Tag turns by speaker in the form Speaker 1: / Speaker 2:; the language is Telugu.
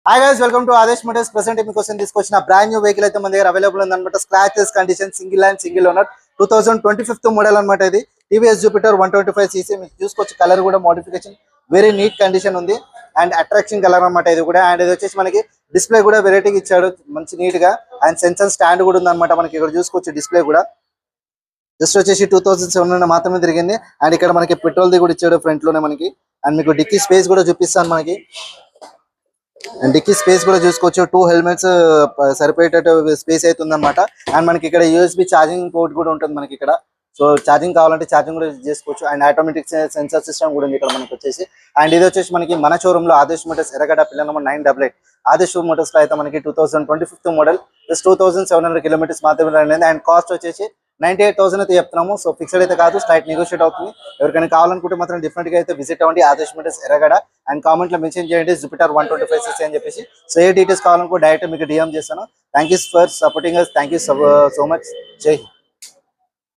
Speaker 1: Hi guys, welcome to Adesh Motors. Present మీకోసం తీసుకొచ్చిన బ్రాండ్ న్యూ వెహికల్ అయితే మన దగ్గర అవైలబుల్ ఉందన్నమాట. Scratches condition, single and single owner, 2025 model అనమాట. ఇది టీవీఎస్ జూపిటర్ 125cc. మీకు చూసుకోవచ్చు, కలర్ కూడా మోడిఫికేషన్ వెరీ నీట్ కండిషన్ ఉంది అండ్ అట్రాక్షన్ కలర్ అనమాట ఇది కూడా. అండ్ ఇది వచ్చేసి మనకి డిస్ప్లే కూడా వెరైటీగా ఇచ్చాడు, మంచి నీట్ గా. అండ్ సెన్సర్ స్టాండ్ కూడా ఉందన్నమాట. మనకి ఇక్కడ చూసుకోవచ్చు డిస్ప్లే కూడా. జస్ట్ వచ్చేసి 2007 మాత్రమే తిరిగింది. అండ్ ఇక్కడ మనకి పెట్రోల్ ది కూడా ఇచ్చాడు ఫ్రంట్ లోనే మనకి. అండ్ మీకు డిక్కీ స్పేస్ కూడా చూపిస్తాను మనకి. అండ్ డిక్కీ స్పేస్ కూడా చూసుకోవచ్చు, 2 హెల్మెట్స్ సరిపోయేటట్టు స్పేస్ అయితే ఉందన్నమాట. అండ్ మనకి ఇక్కడ యూఎస్బి ఛార్జింగ్ పోర్ట్ కూడా ఉంటుంది మనకి ఇక్కడ. సో ఛార్జింగ్ కావాలంటే ఛార్జింగ్ కూడా చేసుకోవచ్చు. అండ్ ఆటోమేటిక్ సెన్సార్ సిస్టమ్ కూడా ఉంది ఇక్కడ మనకి వచ్చేసి. అండ్ ఇది వచ్చేసి మనకి మన షోరూమ్ లో ఆదేశ్ మోటార్స్, ఎర్రగడ్డ, పిల్లర్ నెంబర్ 988. ఆదేశ్ మోటార్స్ లో అయితే మనకి 2025 మోడల్, జస్ట్ 2700 కిలోమీటర్స్ మాత్రమే రన్. అండ్ కాస్ట్ వచ్చేసి 98,000 అయితే చెప్తున్నాము. సో ఫిక్స్డ్ అయితే కాదు, స్లైట్ నెగోషియేట్ అవుతుంది. ఎవరికైనా కావాలనుకుంటే మాత్రం డిఫరెంట్ గా అయితే విజిట్ అవ్వండి ఆదేశ్ మోటార్స్ ఎర్రగడ్డ. అండ్ కామెంట్ లో మెన్షన్ చేయండి జూపిటర్ 125cc అని చెప్పేసి. సో ఏ డీటెయిల్స్ కావాలనుకో డైరెక్ట్ మీకు డిఎం చేస్తాను. Thank you for supporting us. Thank you so much. జై హింద్.